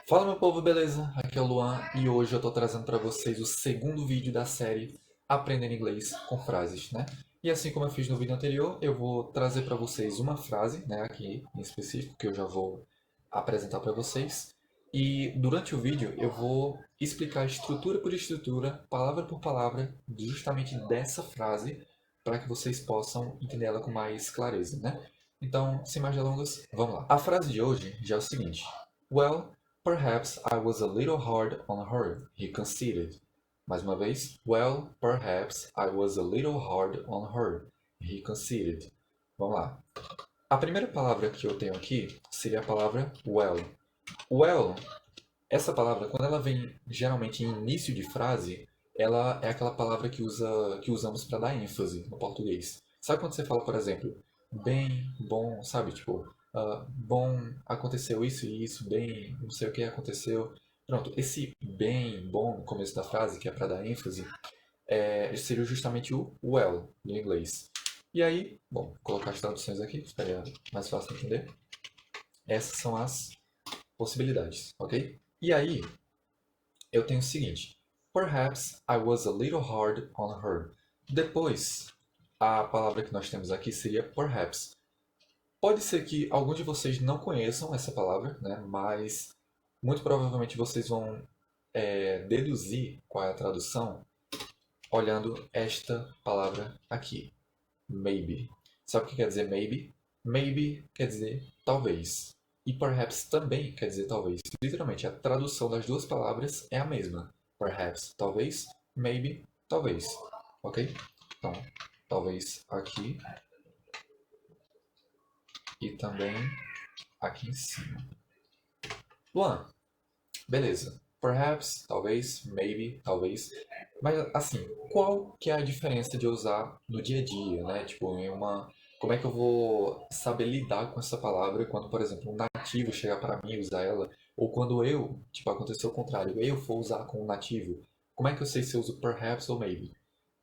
Fala meu povo, beleza? Aqui é o Luan e hoje eu tô trazendo para vocês o segundo vídeo da série Aprendendo Inglês com Frases, né? E assim como eu fiz no vídeo anterior, eu vou trazer para vocês uma frase, né, aqui em específico, que eu já vou apresentar para vocês. E durante o vídeo eu vou explicar estrutura por estrutura, palavra por palavra, justamente dessa frase, para que vocês possam entender ela com mais clareza, né? Então, sem mais delongas, vamos lá. A frase de hoje já é o seguinte: Well, perhaps I was a little hard on her, he conceded. Mais uma vez. Well, perhaps I was a little hard on her, he conceded. Vamos lá. A primeira palavra que eu tenho aqui seria a palavra well. Well, essa palavra, quando ela vem geralmente em início de frase, ela é aquela palavra que usamos para dar ênfase no português. Sabe quando você fala, por exemplo, bem, bom, sabe? Tipo, bom, aconteceu isso e isso, bem, não sei o que aconteceu. Pronto, esse bem, bom no começo da frase, que é para dar ênfase, seria justamente o well no inglês. E aí, bom, vou colocar as traduções aqui, ficaria mais fácil de entender. Essas são as possibilidades, ok? E aí, eu tenho o seguinte: Perhaps I was a little hard on her. Depois, a palavra que nós temos aqui seria perhaps. Pode ser que alguns de vocês não conheçam essa palavra, né? Mas muito provavelmente vocês vão deduzir qual é a tradução olhando esta palavra aqui, maybe. Sabe o que quer dizer maybe? Maybe quer dizer talvez. E perhaps também quer dizer talvez. Literalmente, a tradução das duas palavras é a mesma. Perhaps, talvez. Maybe, talvez. Ok? Então, talvez aqui e também aqui em cima. Luan, beleza. Perhaps, talvez, maybe, talvez. Mas assim, qual que é a diferença de eu usar no dia a dia, né? Tipo, em uma. Como é que eu vou saber lidar com essa palavra quando, por exemplo, um nativo chegar para mim e usar ela? Ou quando eu, tipo, acontecer o contrário, eu for usar com um nativo, como é que eu sei se eu uso perhaps ou maybe?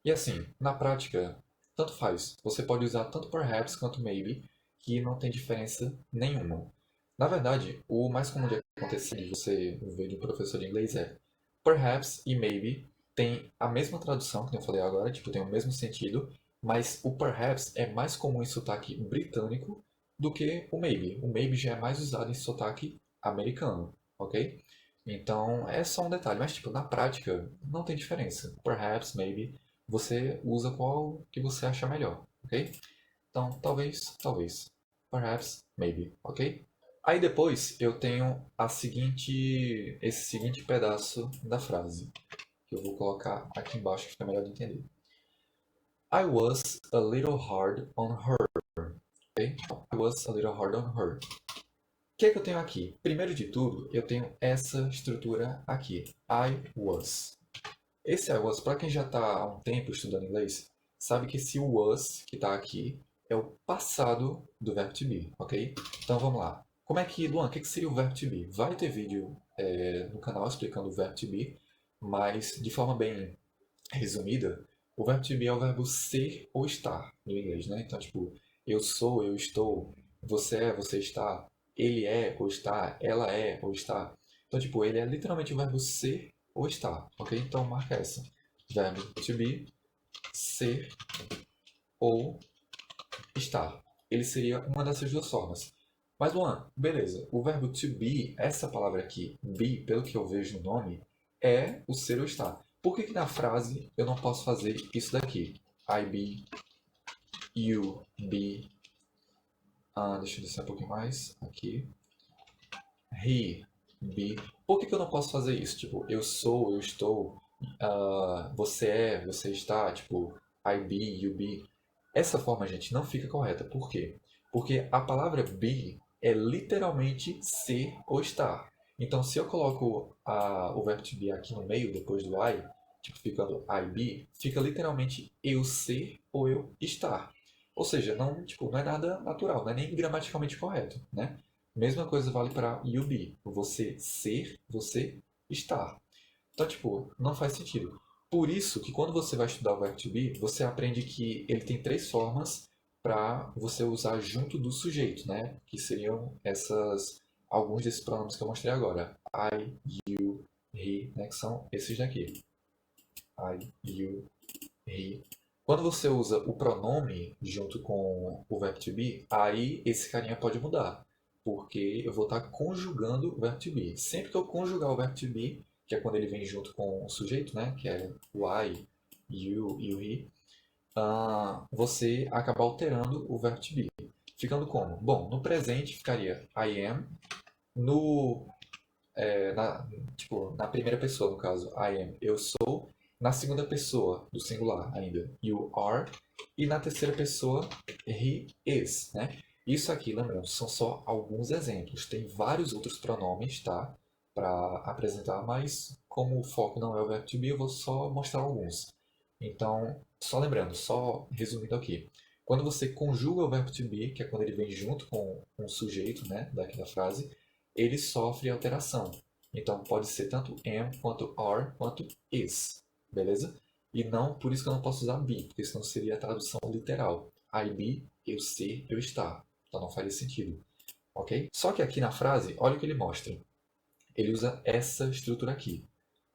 E assim, na prática, tanto faz. Você pode usar tanto perhaps quanto maybe, que não tem diferença nenhuma. Na verdade, o mais comum de acontecer de você ver de um professor de inglês é perhaps e maybe tem a mesma tradução que eu falei agora, tipo, tem o mesmo sentido, mas o perhaps é mais comum em sotaque britânico do que o maybe. O maybe já é mais usado em sotaque americano, ok? Então, é só um detalhe, mas tipo, na prática não tem diferença. Perhaps, maybe, você usa qual que você acha melhor, ok? Então, talvez, talvez. Perhaps, maybe, ok? Aí depois eu tenho esse seguinte pedaço da frase, que eu vou colocar aqui embaixo que fica melhor de entender. I was a little hard on her. Okay? I was a little hard on her. O que é que eu tenho aqui? Primeiro de tudo, eu tenho essa estrutura aqui. I was. Esse I was, para quem já está há um tempo estudando inglês, sabe que esse was que está aqui é o passado do verbo to be, ok? Então vamos lá. Como é que, Luan, o que seria o verbo to be? Vai ter vídeo no canal explicando o verbo to be, mas de forma bem resumida, o verbo to be é o verbo ser ou estar no inglês, né? Então, tipo, eu sou, eu estou, você é, você está, ele é ou está, ela é ou está. Então, tipo, ele é literalmente o verbo ser ou estar, ok? Então, marca essa. Verbo to be, ser ou estar. Ele seria uma dessas duas formas. Mas, Luan, beleza. O verbo to be, essa palavra aqui, be, pelo que eu vejo no nome, é o ser ou estar. Por que que na frase eu não posso fazer isso daqui? I be, you be. Deixa eu descer um pouquinho mais. Aqui. He be. Por que que eu não posso fazer isso? Tipo, eu sou, eu estou. Você é, você está. Tipo, I be, you be. Essa forma, gente, não fica correta. Por quê? Porque a palavra be é literalmente ser ou estar. Então, se eu coloco o verbo to be aqui no meio, depois do I, tipo, ficando I be, fica literalmente eu ser ou eu estar. Ou seja, não, tipo, não é nada natural, não é nem gramaticalmente correto, né? Mesma coisa vale para you be. Você ser, você estar. Então, tipo, não faz sentido. Por isso que quando você vai estudar o verbo to be, você aprende que ele tem três formas para você usar junto do sujeito, né? Que seriam essas alguns desses pronomes que eu mostrei agora. I, you, he, né, que são esses daqui. I, you, he. Quando você usa o pronome junto com o verbo to be, aí esse carinha pode mudar. Porque eu vou estar conjugando o verbo to be. Sempre que eu conjugar o verbo to be, que é quando ele vem junto com o sujeito, né, que é o I, you e o he, você acaba alterando o verbo to be. Ficando como? Bom, no presente ficaria I am. No, na primeira pessoa, no caso, I am, eu sou. Na segunda pessoa, do singular ainda, you are. E na terceira pessoa, he is, né? Isso aqui, lembrando, são só alguns exemplos. Tem vários outros pronomes, tá? Para apresentar, mas como o foco não é o verbo to be, eu vou só mostrar alguns. Então, só lembrando, só resumindo aqui. Quando você conjuga o verbo to be, que é quando ele vem junto com um sujeito, né, daqui da frase, ele sofre alteração. Então, pode ser tanto am, quanto are, quanto is. Beleza? E não, por isso que eu não posso usar be, porque senão seria a tradução literal. I be, eu ser, eu estar. Então não faria sentido. Ok? Só que aqui na frase, olha o que ele mostra. Ele usa essa estrutura aqui.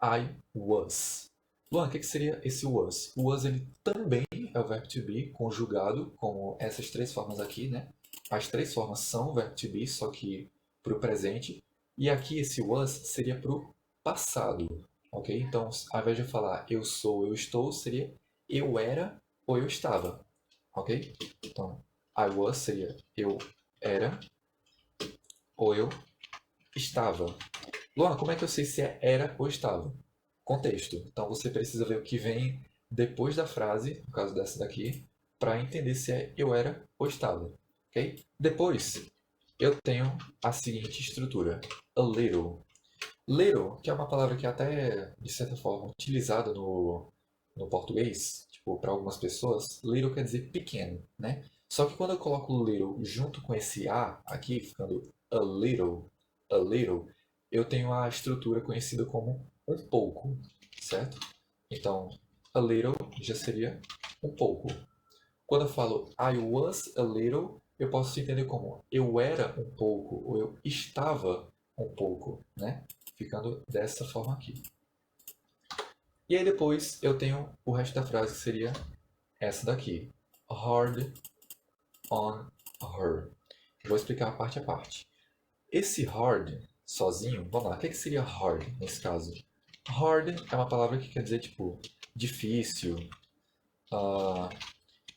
I was. Luan, o que seria esse was? O was ele também é o verbo to be conjugado como essas três formas aqui, né? As três formas são o verbo to be, só que para o presente. E aqui esse was seria para o passado, ok? Então, ao invés de eu falar eu sou, eu estou, seria eu era ou eu estava, ok? Então, I was seria eu era ou eu estava. Luan, como é que eu sei se é era ou estava? Contexto. Então você precisa ver o que vem depois da frase, no caso dessa daqui, para entender se é eu era ou estava. Ok? Depois, eu tenho a seguinte estrutura: a little. Little, que é uma palavra que é até, de certa forma, utilizada no português, tipo, para algumas pessoas, little quer dizer pequeno, né? Só que quando eu coloco little junto com esse A aqui, ficando a little, eu tenho a estrutura conhecida como um pouco, certo? Então, a little já seria um pouco. Quando eu falo I was a little, eu posso entender como eu era um pouco ou eu estava um pouco, né? Ficando dessa forma aqui. E aí depois eu tenho o resto da frase que seria essa daqui. Hard on her. Vou explicar parte a parte. Esse hard sozinho, vamos lá, o que seria hard nesse caso? Hard é uma palavra que quer dizer tipo difícil, uh,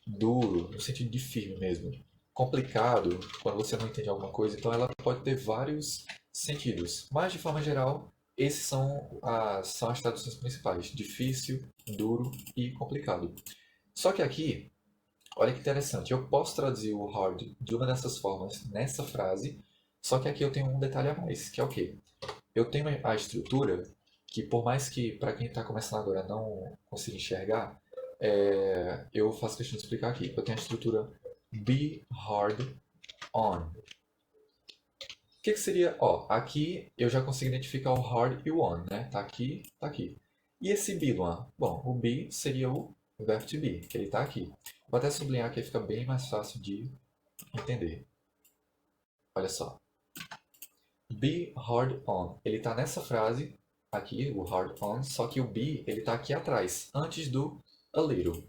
duro, no sentido de firme mesmo. Complicado, quando você não entende alguma coisa, então ela pode ter vários sentidos. Mas, de forma geral, esses são as traduções principais: difícil, duro e complicado. Só que aqui, olha que interessante, eu posso traduzir o hard de uma dessas formas nessa frase, só que aqui eu tenho um detalhe a mais, que é o quê? Eu tenho a estrutura que, por mais que para quem está começando agora não consiga enxergar, eu faço questão de explicar aqui. Eu tenho a estrutura be hard on. O que seria? Ó, aqui eu já consigo identificar o hard e o on, né? Tá aqui, tá aqui. E esse be, Luan? Bom, o be seria o verbo to be, que ele tá aqui. Vou até sublinhar que aí fica bem mais fácil de entender. Olha só. Be hard on. Ele tá nessa frase aqui, o hard on, só que o be, ele tá aqui atrás, antes do a little. O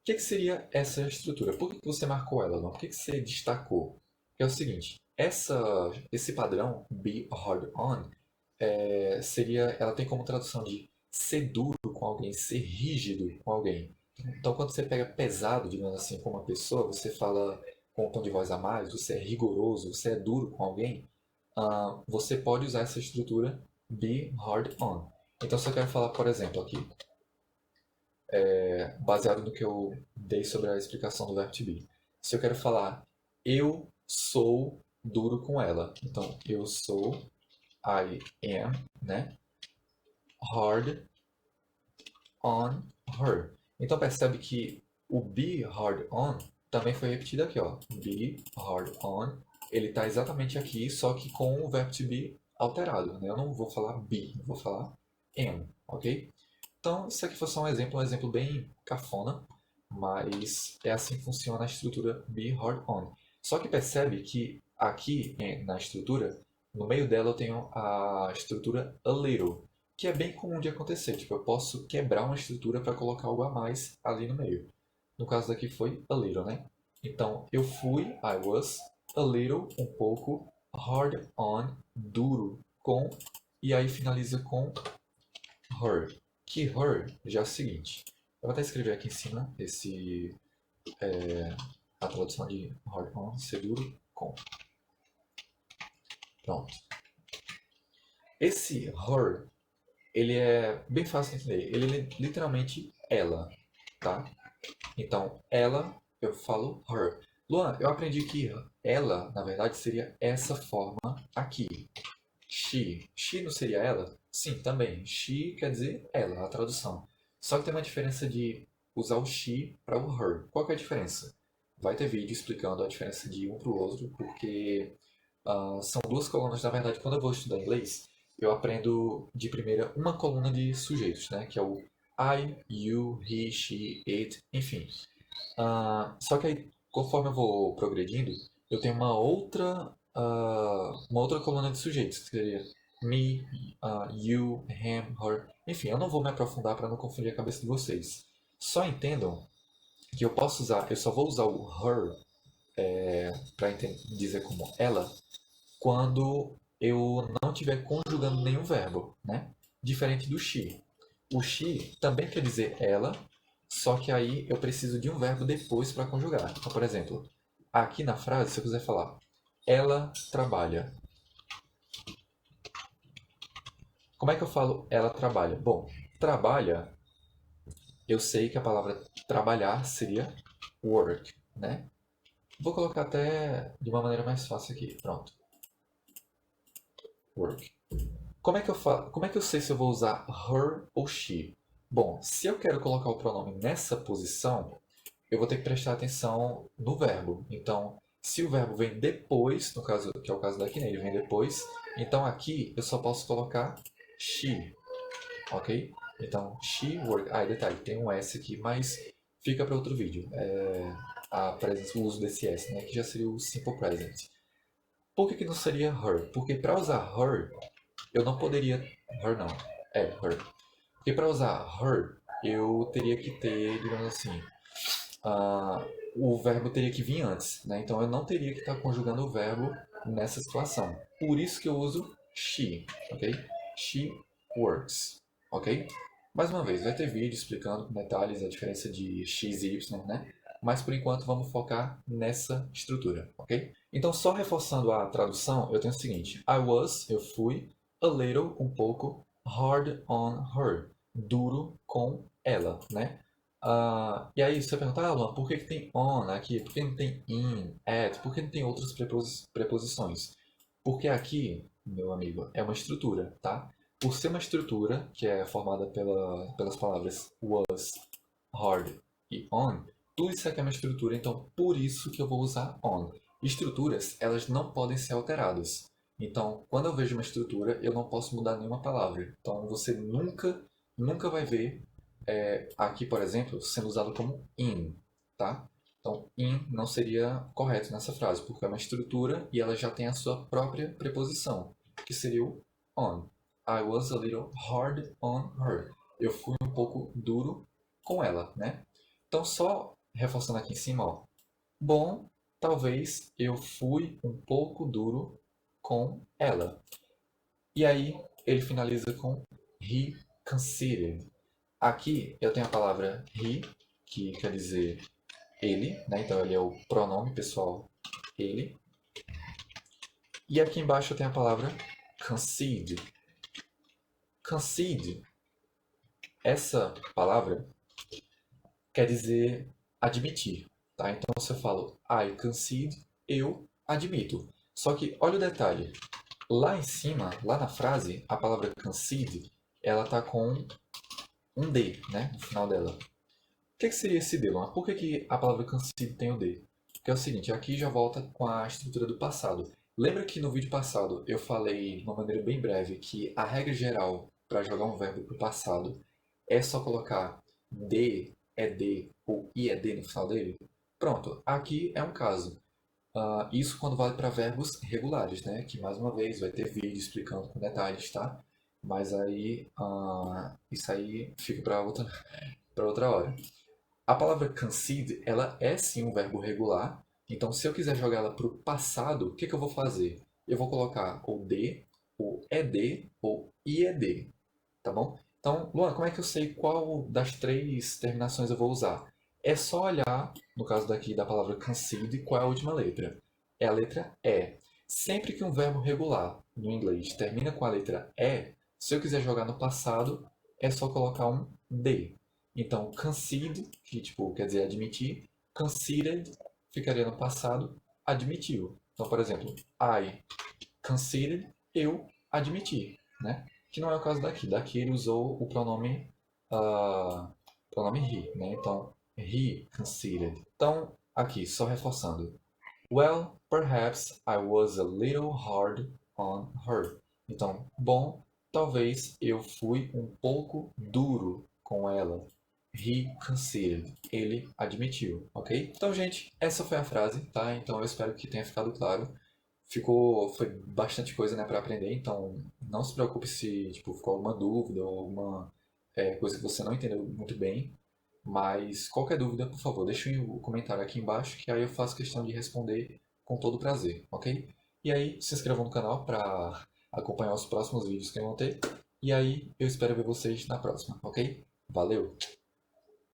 que seria essa estrutura? Por que você marcou ela, não? Por que você destacou? É o seguinte, esse padrão, be hard on, ela tem como tradução de ser duro com alguém, ser rígido com alguém. Então, quando você pega pesado, digamos assim, com uma pessoa, você fala com um tom de voz a mais, você é rigoroso, você é duro com alguém, você pode usar essa estrutura be hard on. Então, se eu quero falar, por exemplo, aqui, baseado no que eu dei sobre a explicação do verbo to be. Se eu quero falar eu sou duro com ela, então eu sou, I am, né? Hard on her. Então percebe que o be hard on também foi repetido aqui, ó. Be hard on. Ele está exatamente aqui, só que com o verbo to be alterado, né? Eu não vou falar be, eu vou falar am, ok? Então, isso aqui foi só um exemplo bem cafona, mas é assim que funciona a estrutura be hard on. Só que percebe que aqui na estrutura no meio dela eu tenho a estrutura a little, que é bem comum de acontecer. Tipo, eu posso quebrar uma estrutura para colocar algo a mais ali no meio. No caso daqui foi a little, né? Então, eu fui, I was, a little, um pouco, hard on, duro, com, e aí finaliza com her. Que her já é o seguinte. Eu vou até escrever aqui em cima a tradução de hard on, ser duro, com. Pronto. Esse her, ele é bem fácil de entender. Ele é literalmente ela, tá? Então, ela, eu falo her. Luan, eu aprendi que ela, na verdade, seria essa forma aqui. She. She não seria ela? Sim, também. She quer dizer ela, a tradução. Só que tem uma diferença de usar o she para o her. Qual que é a diferença? Vai ter vídeo explicando a diferença de um para o outro, porque são duas colunas. Na verdade, quando eu vou estudar inglês, eu aprendo de primeira uma coluna de sujeitos, né? Que é o I, you, he, she, it, enfim. Só que aí, conforme eu vou progredindo, eu tenho uma outra coluna de sujeitos, que seria me, you, him, her. Enfim, eu não vou me aprofundar para não confundir a cabeça de vocês. Só entendam que eu só vou usar o her para dizer como ela, quando eu não estiver conjugando nenhum verbo, né? Diferente do she. O she também quer dizer ela, só que aí eu preciso de um verbo depois para conjugar. Então, por exemplo, aqui na frase, se eu quiser falar ela trabalha. Como é que eu falo ela trabalha? Bom, trabalha, eu sei que a palavra trabalhar seria work, né? Vou colocar até de uma maneira mais fácil aqui. Pronto. Work. Como é que eu falo? Como é que eu sei se eu vou usar her ou she? Bom, se eu quero colocar o pronome nessa posição, eu vou ter que prestar atenção no verbo. Então, se o verbo vem depois, no caso, que é o caso daqui, né? Ele vem depois. Então aqui eu só posso colocar she, ok? Então, she work. Ah, detalhe, tem um S aqui, mas fica para outro vídeo. O uso desse S, né? Que já seria o simple present. Por que não seria her? Porque para usar her, eu não poderia. Her não. Her. Porque para usar her, eu teria que ter, digamos assim, o verbo teria que vir antes, né? Então eu não teria que estar conjugando o verbo nessa situação. Por isso que eu uso she, ok? She works, ok? Mais uma vez, vai ter vídeo explicando com detalhes a diferença de x e y, né? Mas por enquanto vamos focar nessa estrutura, ok? Então só reforçando a tradução, eu tenho o seguinte: I was, eu fui, a little, um pouco, hard on her, duro com ela, né? E aí você pergunta, Luan, por que tem on aqui? Por que não tem in, at? Por que não tem outras preposições? Porque aqui, meu amigo, é uma estrutura, tá? Por ser uma estrutura que é formada pelas palavras was, hard e on, tudo isso aqui é uma estrutura, então por isso que eu vou usar on. Estruturas, elas não podem ser alteradas. Então, quando eu vejo uma estrutura, eu não posso mudar nenhuma palavra. Então, você nunca vai ver aqui, por exemplo, sendo usado como in, tá? Então, in não seria correto nessa frase, porque é uma estrutura e ela já tem a sua própria preposição, que seria o on. I was a little hard on her. Eu fui um pouco duro com ela, né? Então, só reforçando aqui em cima, ó. Bom, talvez eu fui um pouco duro com ela. E aí, ele finaliza com he considered. Aqui eu tenho a palavra he, que quer dizer ele, né? Então ele é o pronome pessoal ele. E aqui embaixo eu tenho a palavra concede. Concede, essa palavra quer dizer admitir, tá? Então se eu falo I concede, eu admito. Só que olha o detalhe. Lá em cima, lá na frase, a palavra concede, ela tá com um D, né? No final dela. O que seria esse D, Luan? Por que a palavra concede tem o D? Porque é o seguinte, aqui já volta com a estrutura do passado. Lembra que no vídeo passado eu falei de uma maneira bem breve que a regra geral para jogar um verbo para o passado é só colocar D é D ou I é D no final dele? Pronto, aqui é um caso. Isso quando vale para verbos regulares, né? Que mais uma vez vai ter vídeo explicando com detalhes, tá? Mas aí isso aí fica para outra, para outra hora. A palavra concede, ela é sim um verbo regular. Então, se eu quiser jogar ela para o passado, o que, que eu vou fazer? Eu vou colocar o de, o ed ou ied, tá bom? Então, Luan, como é que eu sei qual das três terminações eu vou usar? É só olhar, no caso daqui da palavra concede, qual é a última letra. É a letra E. Sempre que um verbo regular no inglês termina com a letra E, se eu quiser jogar no passado, é só colocar um D. Então, concede, que tipo, quer dizer admitir, conceded ficaria no passado, admitiu. Então, por exemplo, I conceded, eu admiti, né? Que não é o caso daqui. Daqui ele usou o pronome he, né? Então, he conceded. Então, aqui, só reforçando. Well, perhaps I was a little hard on her. Então, bom, talvez eu fui um pouco duro com ela. He conceded. Ele admitiu, ok? Então, gente, essa foi a frase, tá? Então, eu espero que tenha ficado claro. Foi bastante coisa, né, para aprender. Então, não se preocupe se, tipo, ficou alguma dúvida ou alguma coisa que você não entendeu muito bem. Mas qualquer dúvida, por favor, deixe o comentário aqui embaixo, que aí eu faço questão de responder com todo prazer, ok? E aí, se inscrevam no canal para acompanhar os próximos vídeos que eu vou ter. E aí, eu espero ver vocês na próxima, ok? Valeu!